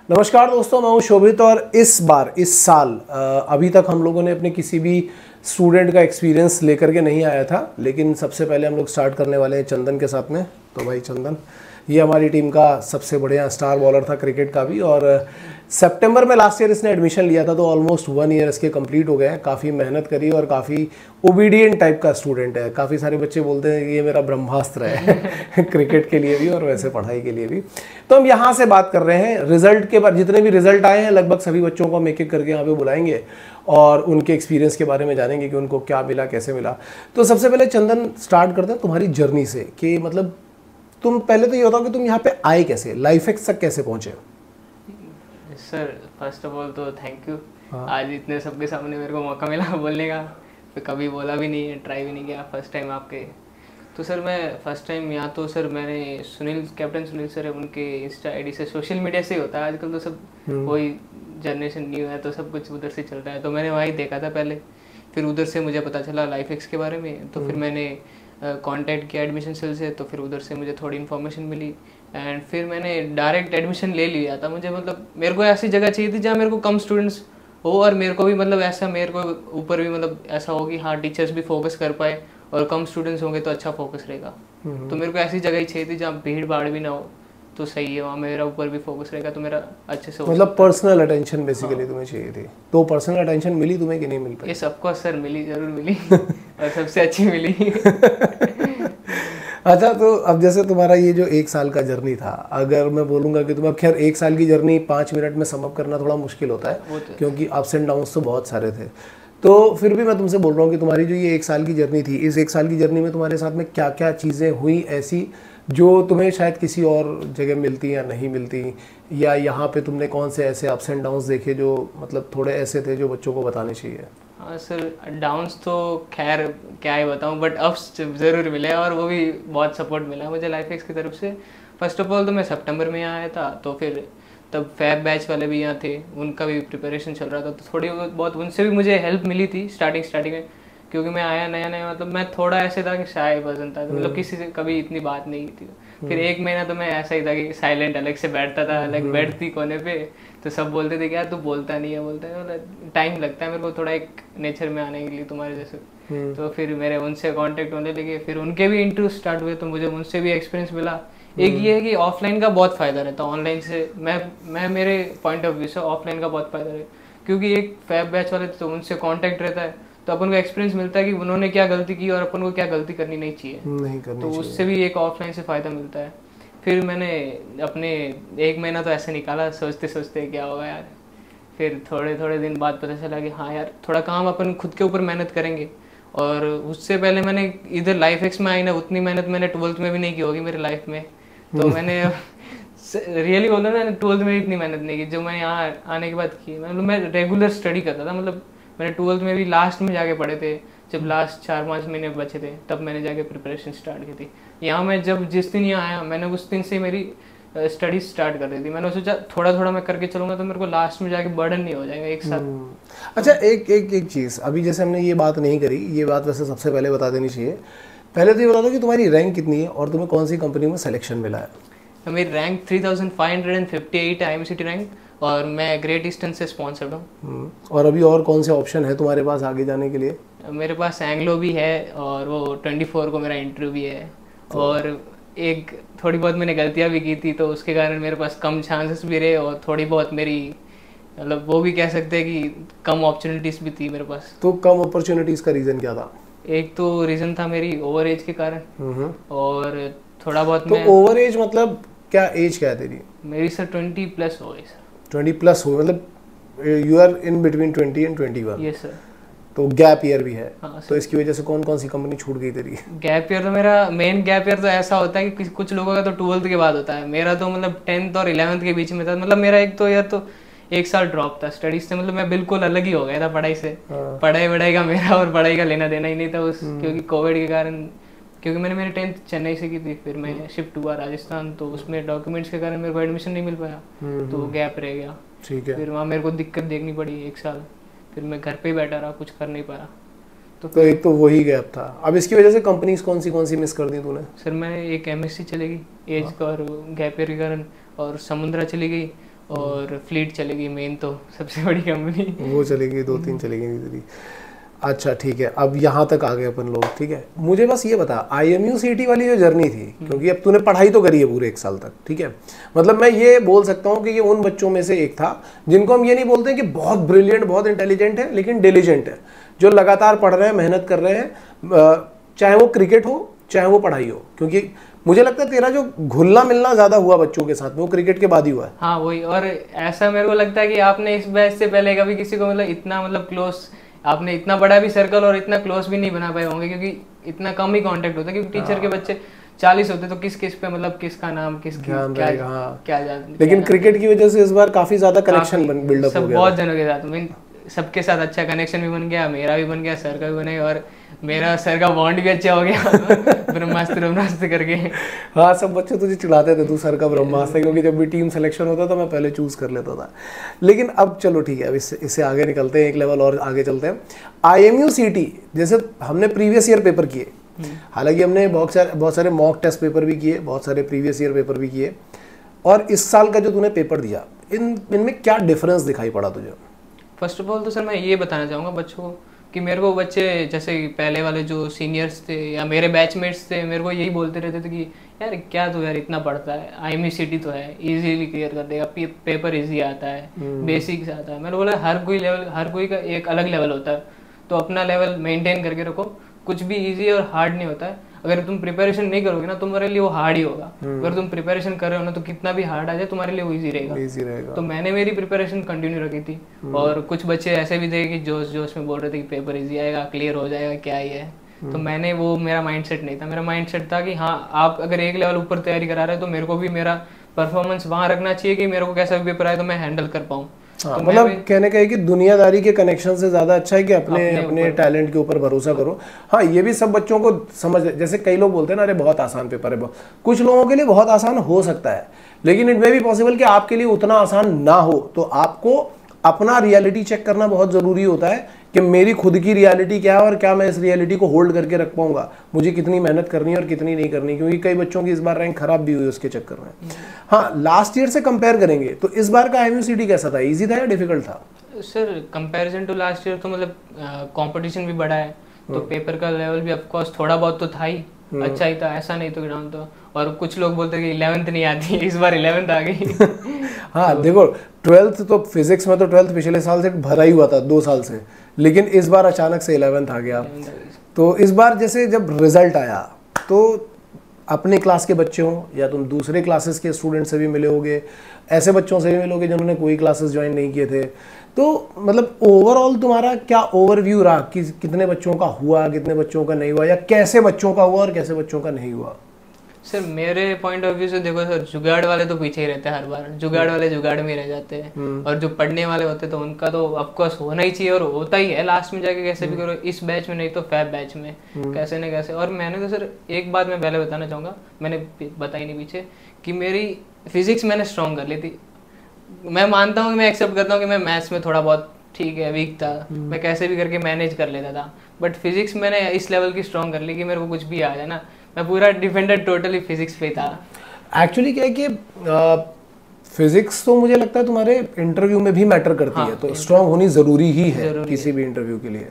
नमस्कार दोस्तों, मैं हूं शोभित और इस साल अभी तक हम लोगों ने अपने किसी भी स्टूडेंट का एक्सपीरियंस लेकर के नहीं आया था, लेकिन सबसे पहले हम लोग स्टार्ट करने वाले हैं चंदन के साथ में। तो भाई चंदन, ये हमारी टीम का सबसे बढ़िया स्टार बॉलर था क्रिकेट का भी, और सितंबर में लास्ट ईयर इसने एडमिशन लिया था, तो ऑलमोस्ट 1 ईयर इसके कंप्लीट हो गए हैं। काफ़ी मेहनत करी और काफ़ी ओबीडियंट टाइप का स्टूडेंट है। काफ़ी सारे बच्चे बोलते हैं कि ये मेरा ब्रह्मास्त्र है क्रिकेट के लिए भी और वैसे पढ़ाई के लिए भी। तो हम यहाँ से बात कर रहे हैं रिजल्ट के बाद, जितने भी रिजल्ट आए हैं लगभग सभी बच्चों को हम एक एक करके यहाँ पे बुलाएंगे और उनके एक्सपीरियंस के बारे में जानेंगे कि उनको क्या मिला, कैसे मिला। तो सबसे पहले चंदन स्टार्ट करते हैं तुम्हारी जर्नी से, कि मतलब तुम पहले तो ये बताओ कि तुम यहाँ पे आए कैसे, लाइफएक्स तक कैसे पहुंचे? सर फर्स्ट ऑफ ऑल तो थैंक यू। आज इतने सबके सामने मेरे को मौका मिला बोलने का। मैं कभी बोला भी नहीं है, ट्राई भी नहीं किया, फर्स्ट टाइम आपके। तो सर मैं फर्स्ट टाइम यहाँ, तो सर मैंने कैप्टन सुनील सर है, उनके इंस्टा आईडी से, सोशल मीडिया से ही होता है आजकल तो सब, वही जनरेशन न्यू है तो सब कुछ उधर से चल रहा है। तो मैंने वही देखा था पहले, फिर उधर से मुझे पता चला लाइफएक्स के बारे में। तो फिर मैंने कांटेक्ट किया एडमिशन सेल से, तो फिर उधर से मुझे थोड़ी इन्फॉर्मेशन मिली एंड फिर मैंने डायरेक्ट एडमिशन ले लिया था। मुझे मतलब मेरे को ऐसी जगह चाहिए थी जहाँ मेरे को कम स्टूडेंट्स हो और मेरे को भी मतलब ऐसा, मेरे को ऊपर भी मतलब ऐसा हो कि हाँ टीचर्स भी फोकस कर पाए और कम स्टूडेंट्स होंगे तो अच्छा फोकस रहेगा। तो मेरे को ऐसी जगह ही चाहिए थी जहाँ भीड़ भाड़ भी ना हो, तो सही है, वहाँ मेरा ऊपर भी फोकस रहेगा तो मेरा अच्छे से मतलब पर्सनल अटेंशन बेसिकली तुम्हें चाहिए थी। तो पर्सनल अटेंशन मिली तुम्हें कि नहीं मिल पाई? ये सबको सर मिली, जरूर मिली और सबसे अच्छी मिली अच्छा, तो अब जैसे तुम्हारा ये जो 1 साल का जर्नी था, अगर मैं बोलूँगा कि तुम, अब खैर 1 साल की जर्नी 5 मिनट में सम अप करना थोड़ा मुश्किल होता है क्योंकि अप्स एंड डाउन्स तो बहुत सारे थे। तो फिर भी मैं तुमसे बोल रहा हूँ कि तुम्हारी जो ये 1 साल की जर्नी थी, इस 1 साल की जर्नी में तुम्हारे साथ में क्या क्या चीज़ें हुई ऐसी जो तुम्हें शायद किसी और जगह मिलती या नहीं मिलती, या यहाँ पे तुमने कौन से ऐसे अप्स एंड डाउन्स देखे जो मतलब थोड़े ऐसे थे जो बच्चों को बताने चाहिए? हाँ सर, डाउन्स तो खैर क्या ही बताऊँ, बट अप्स ज़रूर मिले और वो भी बहुत सपोर्ट मिला मुझे लाइफएक्स की तरफ से। फर्स्ट ऑफ ऑल तो मैं सितंबर में यहाँ आया था, तो फिर तब फैब बैच वाले भी यहाँ थे, उनका भी प्रिपरेशन चल रहा था, तो थोड़ी बहुत उनसे भी मुझे हेल्प मिली थी स्टार्टिंग में, क्योंकि मैं आया नया मतलब मैं थोड़ा ऐसे था कि शाय पर्सन था, तो मतलब किसी से कभी इतनी बात नहीं की थी। फिर 1 महीना तो मैं ऐसा ही था कि साइलेंट अलग से बैठता था, अलग बैठती कोने पे, तो सब बोलते थे कि यार तू बोलता नहीं है, मतलब टाइम लगता है मेरे को थोड़ा एक नेचर में आने के लिए तुम्हारे जैसे। तो फिर मेरे उनसे कांटेक्ट होने लगे, फिर उनके भी इंटरेस्ट स्टार्ट हुए, तो मुझे उनसे भी एक्सपीरियंस मिला। एक ये है कि ऑफलाइन का बहुत फायदा रहता है, ऑनलाइन से मैं मेरे पॉइंट ऑफ व्यू से ऑफलाइन का बहुत फायदा रहता है, क्योंकि एक फैब बैच वाले तो उनसे कांटेक्ट रहता है, तो अपन को एक्सपीरियंस मिलता है कि उन्होंने क्या गलती की और अपन को क्या गलती करनी नहीं चाहिए, तो उससे भी एक ऑफलाइन से फ़ायदा मिलता है। फिर मैंने अपने 1 महीना तो ऐसे निकाला सोचते सोचते क्या होगा यार। फिर थोड़े दिन बाद पता चला कि हाँ यार थोड़ा काम अपन खुद के ऊपर मेहनत करेंगे। और उससे पहले मैंने इधर लाइफएक्स में आई ना, उतनी मेहनत मैंने 12th में भी नहीं की होगी मेरी लाइफ में। तो मैंने रियली बोला ना, 12th में इतनी मेहनत नहीं की जो मैं यहाँ आने के बाद की। मतलब मैं रेगुलर स्टडी करता था, मतलब मैंने 12th में भी लास्ट में जाके पढ़े थे, जब लास्ट 4-5 महीने बचे थे तब मैंने जाके प्रिपरेशन स्टार्ट की थी। यहाँ मैं जब जिस दिन यहाँ आया, मैंने उस दिन से मेरी स्टडी स्टार्ट कर दी थी। मैंने सोचा थोड़ा थोड़ा मैं करके चलूंगा तो मेरे को लास्ट में जाके बर्डन नहीं हो जाएगा एक साथ। अच्छा, एक चीज़ अभी जैसे हमने ये बात नहीं करी, ये बात वैसे सबसे पहले बता देनी चाहिए। पहले तो ये बता दो कि तुम्हारी रैंक कितनी है और तुम्हें कौन सी कंपनी में सिलेक्शन मिला है? मेरी रैंक 3558 है, IMCT रैंक, और मैं ग्रेट ईस्टर्न से स्पॉन्सर्ड हूँ। और अभी और कौन से ऑप्शन है तुम्हारे पास आगे जाने के लिए? मेरे पास एंग्लो भी है और वो 24 को मेरा इंटरव्यू भी है, और एक थोड़ी बहुत मैंने गलतियाँ भी की थी तो उसके कारण मेरे पास कम चांसेस भी रहे, और थोड़ी बहुत मेरी मतलब वो भी कह सकते हैं कि कम अपॉर्चुनिटीज़ भी थी मेरे पास। तो कम अपॉर्चुनिटीज़ का रीज़न क्या था? एक तो रीज़न था मेरी ओवर एज के कारण, और थोड़ा बहुत तो ओवर एज मतलब क्या, एज क्या है तेरी? मेरी सर 20+ हो गई सर। 20+ हो मतलब you are in between 20 and 21? Yes sir. तो गैप ईयर भी है। हाँ, तो इसकी वजह से कौन कौन सी कंपनी छूट गई तेरी? गैप ईयर तो मेरा मेन गैप ईयर तो ऐसा होता है कि कुछ लोगों का तो 12th के बाद होता है, मेरा तो मतलब 10th और 11th के बीच में था। मतलब मेरा एक तो यार तो 1 साल ड्रॉप था स्टडीज से, मतलब मैं बिल्कुल अलग ही हो गया था पढ़ाई से। पढ़ाई का मेरा और पढ़ाई का लेना देना ही नहीं था उस, क्योंकि कोविड के कारण, क्योंकि मैंने मेरी 10th चेन्नई से की थी, फिर मैं शिफ्ट हुआ राजस्थान, तो उसमें डॉक्यूमेंट्स के कारण मेरे को एडमिशन नहीं मिल पाया, तो वो गैप रह गया। ठीक है। फिर वहाँ मेरे को दिक्कत देखनी पड़ी 1 साल, फिर मैं घर पे ही बैठा रहा, कुछ कर नहीं पाया। तो एक तो वही गैप था। अब इसकी वजह से कंपनीज कौन सी मिस कर दी तूने? सर मैं एक MSc चली गई एज का और गैप ईयर के कारण, और समुद्रा चली गई, और फ्लीट चलेगी मेन, तो सबसे बड़ी कंपनी वो चलेगी, 2-3 चलेगी इधर। अच्छा ठीक है, अब यहाँ तक आ गए अपन लोग, ठीक है। मुझे बस ये बता, IMU CET वाली जो जर्नी थी, क्योंकि अब तूने पढ़ाई तो करी है पूरे 1 साल तक, ठीक है, मतलब मैं ये बोल सकता हूँ कि ये उन बच्चों में से एक था जिनको हम ये नहीं बोलते कि बहुत ब्रिलियंट, बहुत इंटेलिजेंट है, लेकिन डिलीजेंट है, जो लगातार पढ़ रहे हैं, मेहनत कर रहे हैं, चाहे वो क्रिकेट हो चाहे वो पढ़ाई हो। क्योंकि मुझे लगता है तेरा जो घुलना मिलना ज्यादा हुआ बच्चों के साथ में, वो क्रिकेट के बाद ही हुआ है। हाँ वही, और ऐसा मेरे को लगता है कि आपने इस बैच से पहले कभी किसी को मतलब इतना मतलब क्लोज, आपने इतना बड़ा भी सर्कल और इतना क्लोज भी नहीं बना पाए होंगे, क्योंकि इतना कम ही कांटेक्ट होता है, क्योंकि टीचर के बच्चे 40 होते तो किस किस पे मतलब किसका नाम किसकी क्या लेकिन क्रिकेट की वजह से इस बार काफी ज्यादा कनेक्शन बिल्डअप हो गया, बहुत जनों के साथ, मीन सबके साथ अच्छा कनेक्शन भी बन गया, मेरा भी बन गया, सर का भी बने, और मेरा सर का बॉन्ड भी अच्छा हो गया ब्रह्मास्त्र करके। हाँ, सब बच्चे तुझे चिढ़ाते थे, तू सर का ब्रह्मास्त्र, क्योंकि जब भी टीम सिलेक्शन होता था मैं पहले चूज कर लेता था। लेकिन अब चलो ठीक है, अब इससे आगे निकलते हैं, एक लेवल और आगे चलते हैं। IMU CET जैसे हमने प्रीवियस ईयर पेपर किए, हालांकि हमने बहुत सारे मॉक टेस्ट पेपर भी किए, बहुत सारे प्रीवियस ईयर पेपर भी किए, और इस साल का जो तूने पेपर दिया, इनमें क्या डिफरेंस दिखाई पड़ा तुझे? फर्स्ट ऑफ ऑल तो सर मैं ये बताना चाहूँगा बच्चों को कि मेरे को बच्चे जैसे पहले वाले जो सीनियर्स थे या मेरे बैचमेट्स थे, मेरे को यही बोलते रहते थे कि यार क्या तू यार इतना पढ़ता है, IMU CET तो है, इजीली क्लियर कर देगा, पेपर इजी आता है, बेसिक्स आता है। मैंने बोला हर कोई लेवल, हर कोई का एक अलग लेवल होता है, तो अपना लेवल मेंटेन करके रखो, कुछ भी इजी और हार्ड नहीं होता है। अगर तुम प्रिपरेशन नहीं करोगे ना, तुम्हारे लिए वो हार्ड ही होगा। अगर तुम प्रिपरेशन कर रहे हो ना, तो कितना भी हार्ड आ जाए तुम्हारे लिए वो इजी रहेगा। तो मैंने मेरी प्रिपरेशन कंटिन्यू रखी थी, और कुछ बच्चे ऐसे भी थे कि जोश जोश में बोल रहे थे कि पेपर इजी आएगा, क्लियर हो जाएगा, क्या ही है। तो मैंने वो, मेरा माइंडसेट नहीं था, मेरा माइंडसेट था कि हाँ आप अगर एक लेवल ऊपर तैयारी करा रहे हो तो मेरे को भी मेरा परफॉर्मेंस वहाँ रखना चाहिए कि मेरे को कैसा भी पेपर आए तो मैं हैंडल कर पाऊँ। हाँ, तो मतलब कहने का है कि दुनियादारी के कनेक्शन से ज्यादा अच्छा है कि अपने टैलेंट के ऊपर भरोसा करो। हाँ, ये भी सब बच्चों को समझ, जैसे कई लोग बोलते हैं ना, अरे बहुत आसान पेपर है, कुछ लोगों के लिए बहुत आसान हो सकता है, लेकिन इट मे भी पॉसिबल कि आपके लिए उतना आसान ना हो। तो आपको अपना रियलिटी चेक करना बहुत जरूरी होता है कि मेरी खुद की रियलिटी क्या है और क्या मैं इस रियलिटी को होल्ड करके रख पाऊंगा, मुझे कितनी मेहनत करनी है और कितनी नहीं करनी, क्योंकि कई बच्चों की इस बार रैंक खराब भी हुई उसके चक्कर में। हाँ, लास्ट ईयर से कंपेयर करेंगे तो इस बार का IMU CET कैसा था, इजी था या डिफिकल्ट था? Sir comparison to last year तो मतलब कंपटीशन भी बढ़ा है, तो पेपर का लेवल भी ऑफ कोर्स थोड़ा बहुत तो था ही, अच्छा ही था, ऐसा नहीं तो ग्राउंड तो। और कुछ लोग बोलते हैं कि 11th नहीं आती, इस बार 11th आ गई। हाँ तो देखो, 12th तो फिजिक्स में तो 12th पिछले साल से भरा ही हुआ था 2 साल से, लेकिन इस बार अचानक से 11th आ गया। तो इस बार जैसे जब रिजल्ट आया तो अपने क्लास के बच्चे हों या तुम दूसरे क्लासेस के स्टूडेंट से भी मिले होगे, ऐसे बच्चों से भी मिलोगे जिन्होंने कोई क्लासेस ज्वाइन नहीं किए थे, तो मतलब ओवरऑल तुम्हारा क्या ओवरव्यू रहा कि कितने बच्चों का हुआ, कितने बच्चों का नहीं हुआ, या कैसे बच्चों का हुआ और कैसे बच्चों का नहीं हुआ? सर मेरे पॉइंट ऑफ व्यू से देखो सर, जुगाड़ वाले तो पीछे ही रहते हैं हर बार, जुगाड़ वाले जुगाड़ में रह जाते हैं, और जो पढ़ने वाले होते हैं तो उनका तो ऑफकोर्स होना ही चाहिए और होता ही है लास्ट में जाके, कैसे भी करो, इस बैच में नहीं तो फैब बैच में कैसे न कैसे। और मैंने तो सर एक बात मैं पहले बताना चाहूँगा, मैंने बताई नहीं पीछे, कि मेरी फिजिक्स मैंने स्ट्रॉन्ग कर ली थी। मैं मानता हूँ, मैं एक्सेप्ट करता हूँ कि मैं मैथ्स में थोड़ा बहुत ठीक है वीक था, मैं कैसे भी करके मैनेज कर लेता था, बट फिजिक्स मैंने इस लेवल की स्ट्रॉन्ग कर ली कि मेरे को कुछ भी आ जाए ना, मैं पूरा डिपेंडेंट टोटली फिजिक्स पे था। एक्चुअली क्या है कि फिजिक्स तो मुझे लगता है तुम्हारे इंटरव्यू में भी मैटर करती है, तो स्ट्रॉन्ग होनी जरूरी ही है किसी भी इंटरव्यू के लिए।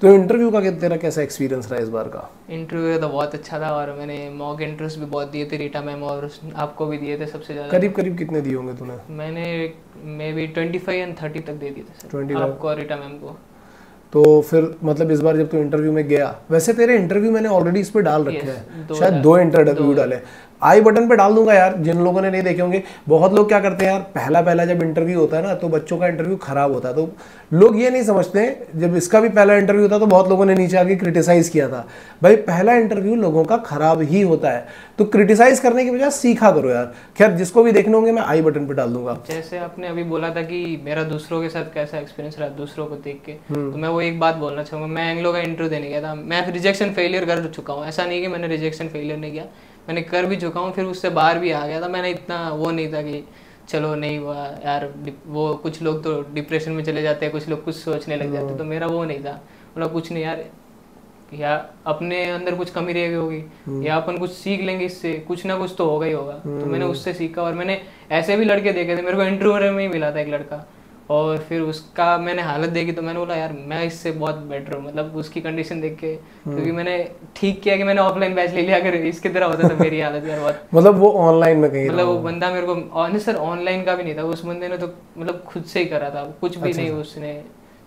तो इंटरव्यू का तेरा कैसा एक्सपीरियंस रहा इस बार का? इंटरव्यू तो बहुत अच्छा था, और मैंने मॉक इंटरव्यूज भी बहुत दिए थे, रीटा मैम और आपको भी दिए थे सबसे ज़्यादा। करीब करीब कितने दिए होंगे तूने? मैंने मे बी 25 या 30 तक दे दिए थे सर, 25 आपको और रीटा मैम को। तो फिर मतलब इस बार जब तू इंटरव्यू में गया, वैसे तेरे इंटरव्यू मैंने ऑलरेडी इस पे डाल रखे हैं, शायद 2 इंटरव्यू डाले, आई बटन पे डाल दूंगा यार, जिन लोगों ने नहीं देखे होंगे। बहुत लोग क्या करते हैं यार, पहला जब इंटरव्यू होता है ना, तो बच्चों का इंटरव्यू खराब होता है, तो लोग ये नहीं समझते, जब इसका भी पहला इंटरव्यू था तो बहुत लोगों ने नीचे आके क्रिटिसाइज किया था, भाई पहला इंटरव्यू लोगों का खराब ही होता है, तो क्रिटिसाइज करने की बजाय सीखा करो यार। खैर जिसको भी देखने होंगे मैं आई बटन पे डाल दूंगा। जैसे आपने अभी बोला था कि मेरा दूसरों के साथ कैसा एक्सपीरियंस रहा दूसरों को देख के, तो मैं वो एक बात बोलना चाहूँगा। मैं एंग्लो का इंटरव्यू देने गया था, मैं रिजेक्शन फेलियर कर चुका हूँ, ऐसा नहीं कि मैंने रिजेक्शन फेलियर नहीं किया, मैंने कर भी चुका हूँ, फिर उससे बाहर भी आ गया था। मैंने इतना वो नहीं था कि चलो नहीं हुआ यार, वो कुछ लोग तो डिप्रेशन में चले जाते हैं, कुछ लोग कुछ सोचने लग जाते हैं, तो मेरा वो नहीं था, मतलब कुछ नहीं यार, या अपने अंदर कुछ कमी रह गई होगी या अपन कुछ सीख लेंगे, इससे कुछ ना कुछ तो होगा ही होगा। तो मैंने उससे सीखा और मैंने ऐसे भी लड़के देखे थे। मेरे को इंटरव्यू में ही मिला था एक लड़का और फिर उसका मैंने हालत देखी तो मैंने बोला यार मैं इससे बहुत बेटर हूँ, मतलब उसकी कंडीशन देख के। क्योंकि मैंने ठीक किया कि मैंने ऑफलाइन बैच ले लिया, अगर इसकी तरह होता तो मेरी हालत यार बहुत मतलब वो ऑनलाइन में कहीं मतलब वो बंदा मेरे को सर ऑनलाइन का भी नहीं था, उस बंदे ने तो मतलब खुद से ही करा था, कुछ भी नहीं उसने,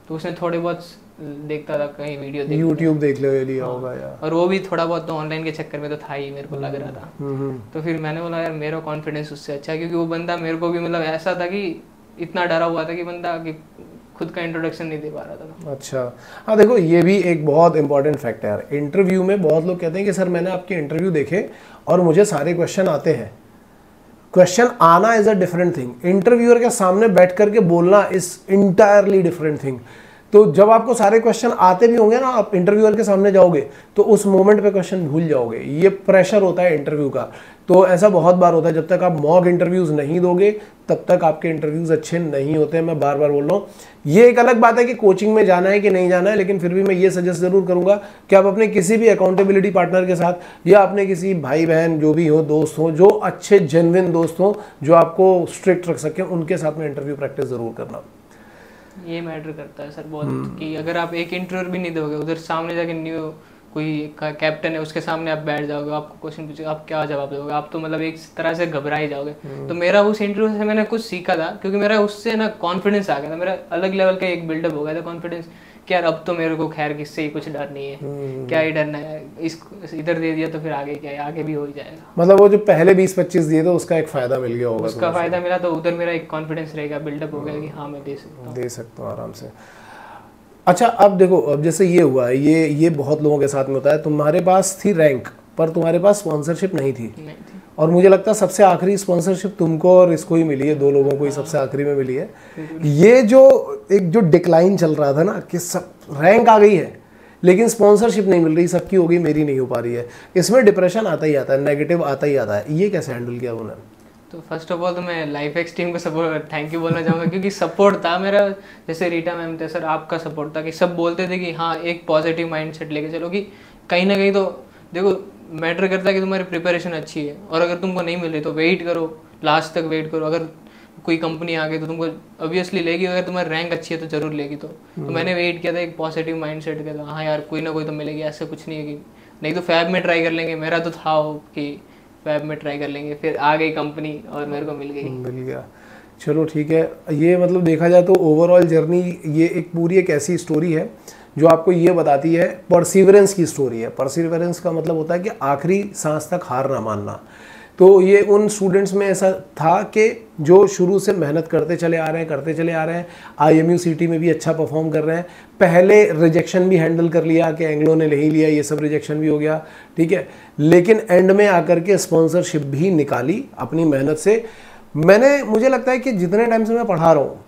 तो उसने थोड़े बहुत देखता था कहीं वीडियो यूट्यूब देख लिया होगा यार, और वो भी थोड़ा बहुत तो ऑनलाइन के चक्कर में तो था ही, मेरे को लग रहा था। तो फिर मैंने बोला यार मेरा कॉन्फिडेंस उससे अच्छा है, क्योंकि वो बंदा मेरे को भी मतलब ऐसा था कि इतना डरा हुआ था कि बंदा कि खुद का इंट्रोडक्शन नहीं दे पा रहा था। अच्छा, हाँ देखो ये भी एक बहुत इंपॉर्टेंट फैक्ट है यार। इंटरव्यू में बहुत लोग कहते हैं कि सर मैंने आपके इंटरव्यू देखे और मुझे सारे क्वेश्चन आते हैं। क्वेश्चन आना is a different thing, interviewer के सामने बैठ करके बोलना इज इंटायरली डिफरेंट थिंग। तो जब आपको सारे क्वेश्चन आते भी होंगे ना, आप इंटरव्यूअर के सामने जाओगे तो उस मोमेंट पे क्वेश्चन भूल जाओगे, ये प्रेशर होता है इंटरव्यू का। तो ऐसा बहुत बार होता है, जब तक आप मॉक इंटरव्यूज नहीं दोगे तब तक आपके इंटरव्यूज अच्छे नहीं होते हैं। मैं बार बार बोल रहा हूँ, ये एक अलग बात है कि कोचिंग में जाना है कि नहीं जाना है, लेकिन फिर भी मैं ये सजेस्ट जरूर करूंगा कि आप अपने किसी भी अकाउंटेबिलिटी पार्टनर के साथ या अपने किसी भाई बहन जो भी हो, दोस्त हो, जो अच्छे जेन्युइन दोस्त हो जो आपको स्ट्रिक्ट रख सके, उनके साथ में इंटरव्यू प्रैक्टिस जरूर करना। ये मैटर करता है सर बहुत, कि अगर आप एक इंटरव्यू भी नहीं दोगे, उधर सामने जाके न्यू कोई कैप्टन है उसके सामने आप बैठ जाओगे, आपको क्वेश्चन पूछेगा, आप क्या जवाब दोगे, आप तो मतलब एक तरह से घबरा ही जाओगे। तो मेरा उस इंटरव्यू से मैंने कुछ सीखा था, क्योंकि मेरा उससे ना कॉन्फिडेंस आ गया था, मेरा अलग लेवल का एक बिल्डअप हो गया था कॉन्फिडेंस कि यार अब तो मेरे को खैर किससे ही कुछ डर नहीं है, क्या ही डरना है, इधर दे दिया तो फिर आगे क्या है, आगे भी हो ही जाएगा। मतलब वो जो पहले 20-25 दिए थे उसका एक फायदा मिल गया होगा, उसका फायदा मिला तो उधर मेरा एक कॉन्फिडेंस रहेगा, बिल्डअप हो गया कि हाँ मैं दे सकता हूँ आराम से। अच्छा अब देखो, अब जैसे ये हुआ है, ये बहुत लोगों के साथ में होता है, तुम्हारे पास थी रैंक पर तुम्हारे पास स्पॉन्सरशिप नहीं थी। और मुझे लगता है सबसे आखिरी स्पॉन्सरशिप तुमको और इसको ही मिली है, 2 लोगों को ही सबसे आखिरी में मिली है। ये जो एक जो डिक्लाइन चल रहा था ना कि सब रैंक आ गई है लेकिन स्पॉन्सरशिप नहीं मिल रही, सबकी हो गई मेरी नहीं हो पा रही है, इसमें डिप्रेशन आता ही आता है, नेगेटिव आता ही आता है। ये कैसे हैंडल किया उन्होंने? तो फर्स्ट ऑफ ऑल तो मैं लाइफ एक्स टीम को सपोर्ट थैंक यू बोलना चाहूँगा, क्योंकि सपोर्ट था मेरा, जैसे रीटा मैम थे सर, आपका सपोर्ट था कि सब बोलते थे कि हाँ एक पॉजिटिव माइंडसेट लेके चलो, कि कहीं ना कहीं तो देखो मैटर करता है कि तुम्हारी प्रिपरेशन अच्छी है, और अगर तुमको नहीं मिल रही तो वेट करो, लास्ट तक वेट करो, अगर कोई कंपनी आ गई तो तुमको ऑब्वियसली लेगी, अगर तुम्हारी रैंक अच्छी है तो जरूर लेगी। तो मैंने वेट किया था एक पॉजिटिव माइंडसेट के, हाँ यार कोई ना कोई तो मिलेगी, ऐसा कुछ नहीं है कि नहीं तो फैब में ट्राई कर लेंगे, मेरा तो था कि फैब में ट्राई कर लेंगे, फिर आ गई कंपनी और मेरे को मिल गया। चलो ठीक है, ये मतलब देखा जाए तो ओवरऑल जर्नी ये एक पूरी एक ऐसी स्टोरी है जो आपको ये बताती है, परसिवरेंस की स्टोरी है। परसिवरेंस का मतलब होता है कि आखिरी सांस तक हार ना मानना। तो ये उन स्टूडेंट्स में ऐसा था कि जो शुरू से मेहनत करते चले आ रहे हैं, IMU-CT में भी अच्छा परफॉर्म कर रहे हैं, पहले रिजेक्शन भी हैंडल कर लिया कि एंग्लो ने नहीं लिया, ये सब रिजेक्शन भी हो गया, ठीक है, लेकिन एंड में आकर के स्पॉन्सरशिप भी निकाली अपनी मेहनत से। मुझे लगता है कि जितने टाइम से मैं पढ़ा रहा हूँ,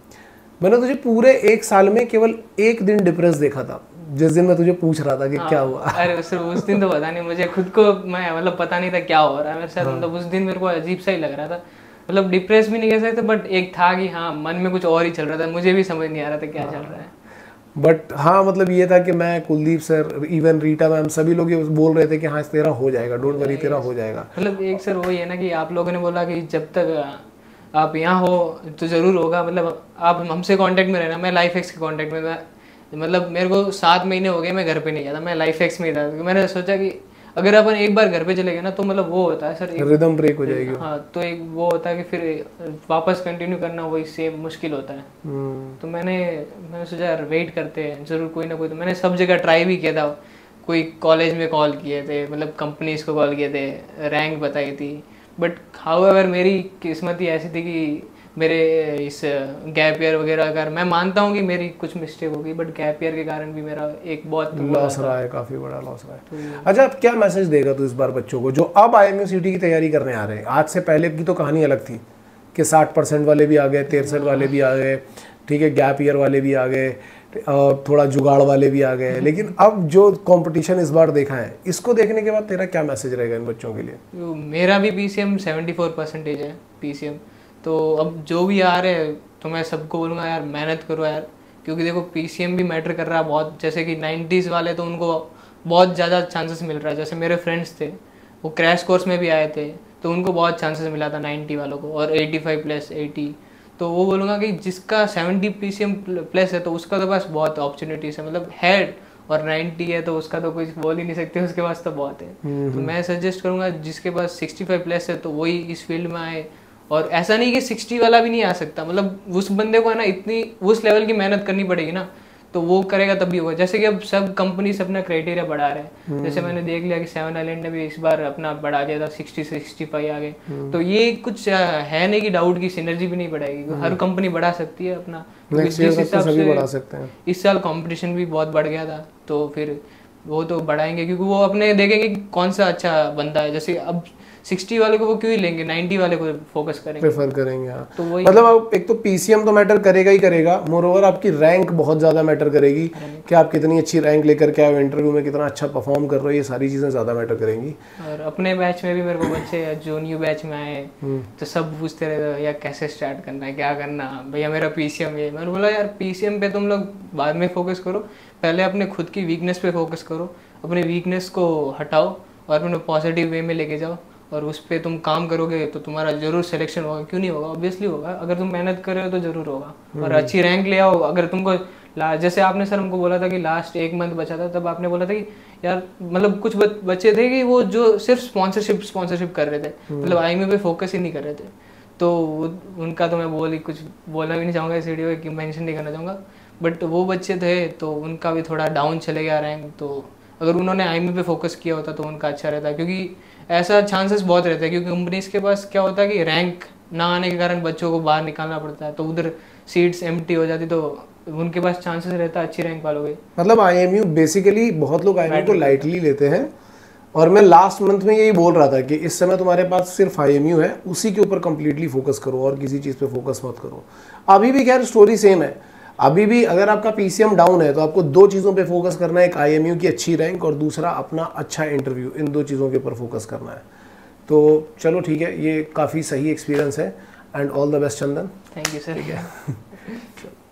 मैंने तुझे पूरे 1 साल में केवल 1 दिन डिप्रेस देखा था, जिस दिन मैं तुझे पूछ रहा था कि क्या हुआ। अरे सर उस दिन तो पता नहीं, मुझे खुद को मैं मतलब पता नहीं था क्या हो रहा है मेरे साथ। मतलब उस दिन मेरे को अजीब सा ही लग रहा था, मतलब डिप्रेस भी नहीं कह सकते, बट एक था कि हाँ मन में कुछ और ही चल रहा था, मुझे भी समझ नहीं आ रहा था क्या चल रहा है। बट हाँ मतलब ये था कि मैं, Kuldeep sir, even Rita ma'am, सभी लोग ये बोल रहे थे कि हाँ तेरा हो जाएगा, डोंट वरी तेरा हो जाएगा। मतलब एक सर वही है ना कि आप लोगों ने बोला कि जब तक आप यहाँ हो तो ज़रूर होगा, मतलब आप हमसे कांटेक्ट में रहना। मैं लाइफ एक्स के कांटेक्ट में था, मतलब मेरे को 7 महीने हो गए मैं घर पे नहीं गया था, मैं लाइफ एक्स में ही था। मैंने सोचा कि अगर अपन एक बार घर पे चले गए ना तो मतलब वो होता है सर, रिदम ब्रेक हो जाएगी। हाँ तो एक वो होता है कि फिर वापस कंटिन्यू करना वही सेम मुश्किल होता है। तो मैंने सोचा यार वेट करते हैं, ज़रूर कोई ना कोई। तो मैंने सब जगह ट्राई भी किया था, कोई कॉलेज में कॉल किए थे, मतलब कंपनीज को कॉल किए थे, रैंक बताई थी, बट हाउएवर मेरी किस्मत ही ऐसी थी कि मेरे इस गैप ईयर वगैरह अगर मैं मानता हूँ कि मेरी कुछ मिस्टेक होगी, बट गैप ईयर के कारण भी मेरा एक बहुत लॉस रहा है, काफ़ी बड़ा लॉस रहा है। अच्छा अब क्या मैसेज देगा तू इस बार बच्चों को जो अब IMU-CT की तैयारी करने आ रहे हैं? आज से पहले की तो कहानी अलग थी कि 60% वाले भी आ गए, 63 वाले भी आ गए, ठीक है, गैप ईयर वाले भी आ गए, थोड़ा जुगाड़ वाले भी आ गए, लेकिन अब जो कंपटीशन इस बार देखा है, इसको देखने के बाद तेरा क्या मैसेज रहेगा इन बच्चों के लिए? मेरा भी PCM 74% है PCM, तो अब जो भी आ रहे हैं तो मैं सबको बोलूँगा यार मेहनत करो यार, क्योंकि देखो PCM भी मैटर कर रहा है बहुत। जैसे कि 90s वाले तो उनको बहुत ज़्यादा चांसेस मिल रहा है। जैसे मेरे फ्रेंड्स थे, वो क्रैश कोर्स में भी आए थे, तो उनको बहुत चांसेस मिला था 90 वालों को, और 85+80। तो वो बोलूँगा कि जिसका 70 PCM प्लस है तो उसका तो बस बहुत अपॉर्चुनिटीज़ है, मतलब है, और 90 है तो उसका तो कुछ बोल ही नहीं सकते, उसके पास तो बहुत है। तो मैं सजेस्ट करूँगा जिसके पास 65+ है तो वही इस फील्ड में आए। और ऐसा नहीं कि 60 वाला भी नहीं आ सकता, मतलब उस बंदे को है ना इतनी उस लेवल की मेहनत करनी पड़ेगी ना, तो वो करेगा तब भी होगा। जैसे कि अब सब कंपनीज अपना क्राइटेरिया बढ़ा रहे हैं, जैसे मैंने देख लिया कि 7 आइलैंड ने भी इस बार अपना बढ़ा दिया था 60 से 65 आ गए। तो ये कुछ है नहीं कि डाउट की सिनर्जी भी नहीं बढ़ाएगी, हर कंपनी बढ़ा सकती है अपना, जिस हिसाब से बढ़ा सकते हैं। इस साल कंपटीशन भी बहुत बढ़ गया था, तो फिर वो तो बढ़ाएंगे, क्योंकि वो अपने देखेंगे कि कौन सा अच्छा बंदा है। जैसे अब 60 वाले को वो क्यों ही लेंगे, 90 वाले को फोकस करेंगे, प्रेफर करेंगे। हाँ, तो वही मतलब अब एक तो पीसीएम तो मैटर करेगा ही करेगा, मोरओवर आपकी रैंक बहुत ज़्यादा मैटर करेगी कि आप कितनी अच्छी रैंक लेकर के आए, इंटरव्यू में कितना अच्छा परफॉर्म कर रहे हो, ये सारी चीज़ें ज़्यादा मैटर करेंगी। और अपने बैच में भी मेरे को बच्चे जो न्यू बैच में आए तो सब पूछते रहे यार कैसे स्टार्ट करना है, क्या करना, भैया मेरा पीसीएम है। मैंने बोला यार पीसीएम पे तुम लोग बाद में फोकस करो, पहले अपने खुद की वीकनेस पे फोकस करो, अपने वीकनेस को हटाओ और अपने पॉजिटिव वे में लेके जाओ, और उस पर तुम काम करोगे तो तुम्हारा जरूर सिलेक्शन होगा। क्यों नहीं होगा, ऑब्वियसली होगा, अगर तुम मेहनत कर रहे हो तो जरूर होगा। और अच्छी रैंक ले आओ। अगर तुमको जैसे आपने सर हमको बोला था कि लास्ट 1 मंथ बचा था, तब आपने बोला था कि यार मतलब कुछ बच्चे थे कि वो जो सिर्फ स्पॉन्सरशिप कर रहे थे, मतलब आईएमए पे फोकस ही नहीं कर रहे थे। तो उनका तो मैं कुछ बोलना भी नहीं चाहूँगा इस वीडियो में, मेंशन नहीं करना चाहूँगा, बट वो बच्चे थे तो उनका भी थोड़ा डाउन चले गया रैंक। तो अगर उन्होंने आईएमए पे फोकस किया होता तो उनका अच्छा रहता, क्योंकि ऐसा चांसेस बहुत रहते हैं, क्योंकि कंपनीज के पास क्या होता है कि रैंक ना आने के कारण बच्चों को बाहर निकालना पड़ता है, तो उधर सीट्स एम्प्टी हो जाती, तो उनके पास चांसेस रहता है अच्छी रैंक वालों के। मतलब आईएमयू बेसिकली बहुत लोग आईएमयू को लाइटली लेते हैं, और मैं लास्ट मंथ में यही बोल रहा था कि इस समय तुम्हारे पास सिर्फ आईएमयू है, उसी के ऊपर कंप्लीटली फोकस करो और किसी चीज़ पे फोकस मत करो। अभी भी खैर स्टोरी सेम है, अभी भी अगर आपका पीसीएम डाउन है तो आपको 2 चीज़ों पे फोकस करना है, एक आईएमयू की अच्छी रैंक और दूसरा अपना अच्छा इंटरव्यू, इन 2 चीज़ों के ऊपर फोकस करना है। तो चलो ठीक है, ये काफ़ी सही एक्सपीरियंस है, and all the best Chandan. Thank you sir. ठीक है।